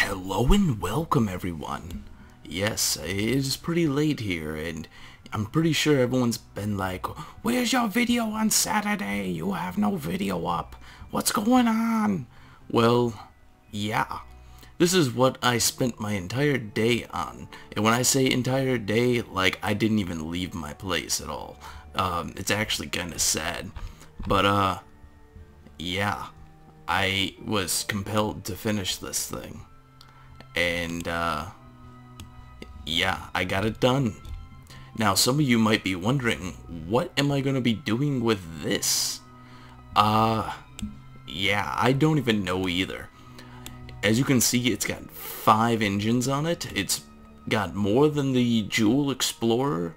Hello and welcome everyone. Yes, it is pretty late here and I'm pretty sure everyone's been like, where's your video on Saturday? You have no video up. What's going on? Well, yeah. This is what I spent my entire day on. And when I say entire day, like I didn't even leave my place at all. It's actually kind of sad. But yeah. I was compelled to finish this thing. And, yeah, I got it done. Now, some of you might be wondering, what am I going to be doing with this? Yeah, I don't even know either. As you can see, it's got 5 engines on it. It's got more than the Jool Explorer,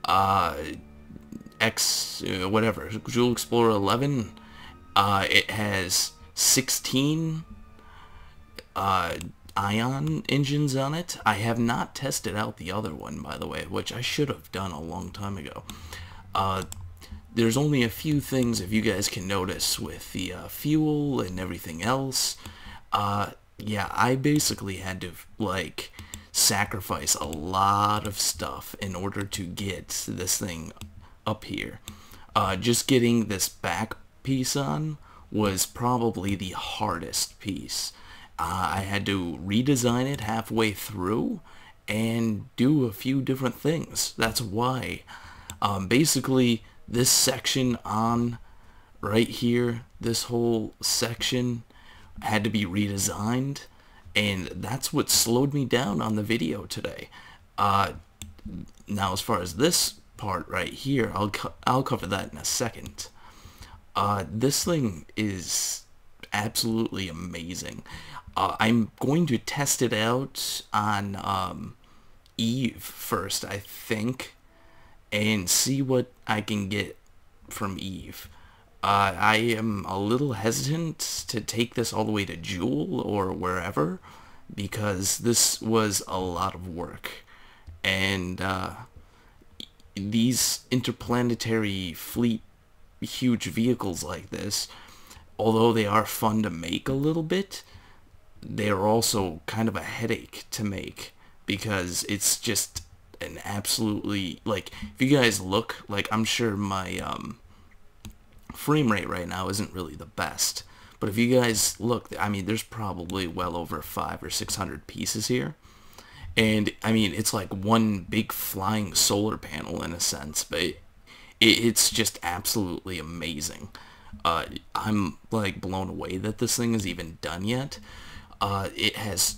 Jool Explorer 11. It has 16, ion engines on it. I have not tested out the other one, by the way, which I should have done a long time ago. There's only a few things, if you guys can notice, with the fuel and everything else. Yeah, I basically had to, like, sacrifice a lot of stuff in order to get this thing up here. Just getting this back piece on was probably the hardest piece. I had to redesign it halfway through and do a few different things. That's why. Basically, this section on right here, this whole section had to be redesigned, and that's what slowed me down on the video today. Now, as far as this part right here, I'll cover that in a second. This thing is absolutely amazing. I'm going to test it out on Eve first, I think, and see what I can get from Eve. I am a little hesitant to take this all the way to Jool or wherever, because this was a lot of work. And these interplanetary fleet huge vehicles like this, although they are fun to make a little bit, they're also kind of a headache to make, because it's just an absolutely, like, if you guys look, like, I'm sure my frame rate right now isn't really the best, but if you guys look, I mean, there's probably well over 500 or 600 pieces here, and I mean, it's like one big flying solar panel in a sense, but it's just absolutely amazing. I'm like blown away that this thing is even done yet. It has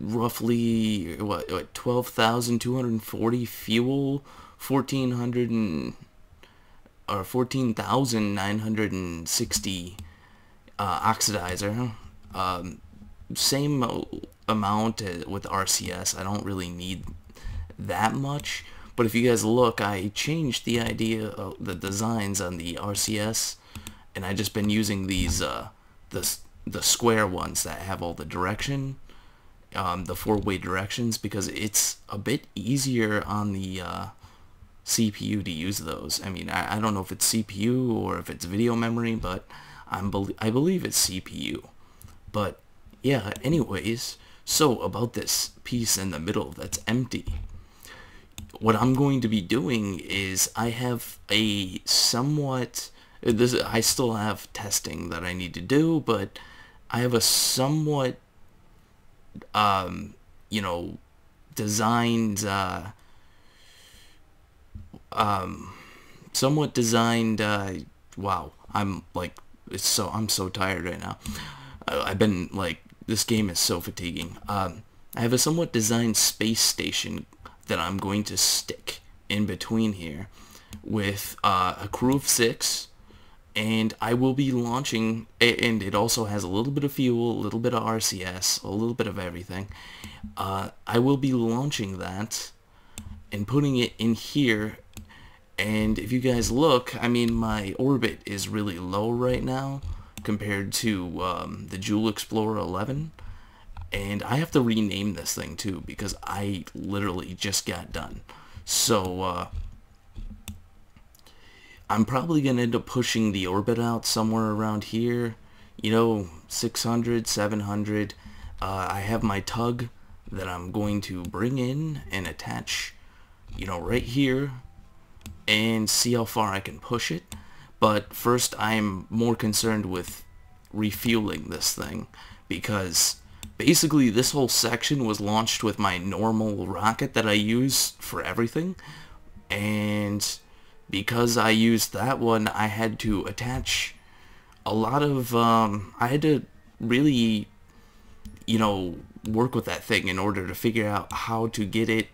roughly what 12,240 fuel, 14,960 oxidizer. Same amount with RCS. I don't really need that much. But if you guys look, I changed the idea of the designs on the RCS, and I just been using these the square ones that have all the direction, the 4-way directions, because it's a bit easier on the CPU to use those. I mean, I don't know if it's CPU or if it's video memory, but I believe it's CPU. But yeah, anyways, so about this piece in the middle that's empty. What I'm going to be doing is I have a somewhat, I still have testing that I need to do, but I have a somewhat, you know, designed, wow, I'm so tired right now. I've been, like, this game is so fatiguing. I have a somewhat designed space station that I'm going to stick in between here with a crew of 6, and I will be launching, and it also has a little bit of fuel, a little bit of RCS, a little bit of everything. I will be launching that and putting it in here, and if you guys look, I mean, my orbit is really low right now compared to the Jool Explorer 11. And I have to rename this thing too, because I literally just got done. So, I'm probably going to end up pushing the orbit out somewhere around here. You know, 600, 700. I have my tug that I'm going to bring in and attach, you know, right here, and see how far I can push it. But first, I'm more concerned with refueling this thing, because basically this whole section was launched with my normal rocket that I use for everything, and because I used that one, I had to attach a lot of, I had to really, you know, work with that thing in order to figure out how to get it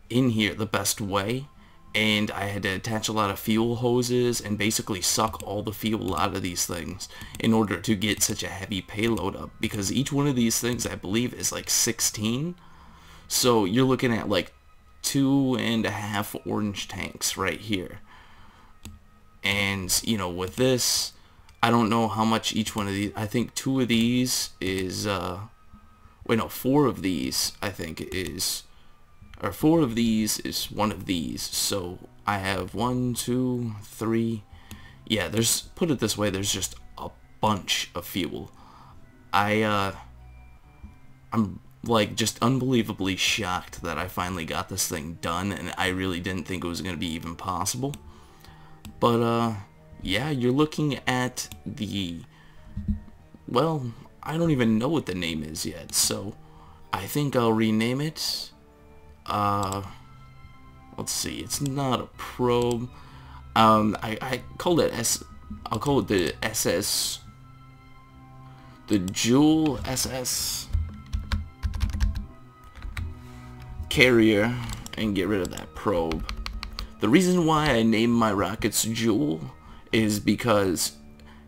in here the best way. And I had to attach a lot of fuel hoses and basically suck all the fuel out of these things in order to get such a heavy payload up, because each one of these things I believe is like 16. So you're looking at like 2.5 orange tanks right here. And you know, with this, I don't know how much each one of these, I think 2 of these is wait, no, 4 of these I think is, or 4 of these is one of these. So I have 1, 2, 3. Yeah, there's, put it this way, there's just a bunch of fuel. I'm like just unbelievably shocked that I finally got this thing done, and I really didn't think it was going to be even possible. But yeah, you're looking at the, well, I don't even know what the name is yet, so I think I'll rename it. Let's see, it's not a probe. I called it I'll call it the SS, the Jool SS Carrier, and get rid of that probe. The reason why I named my rockets Jool is because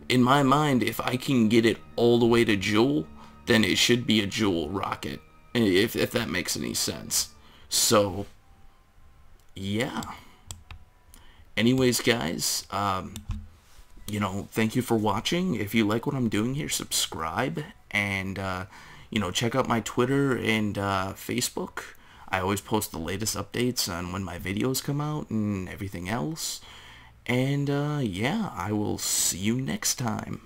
in my mind, if I can get it all the way to Jool, then it should be a Jool rocket, if that makes any sense. So yeah, anyways guys, you know, thank you for watching. If you like what I'm doing here, subscribe, and you know, check out my Twitter and Facebook. I always post the latest updates on when my videos come out and everything else. And yeah, I will see you next time.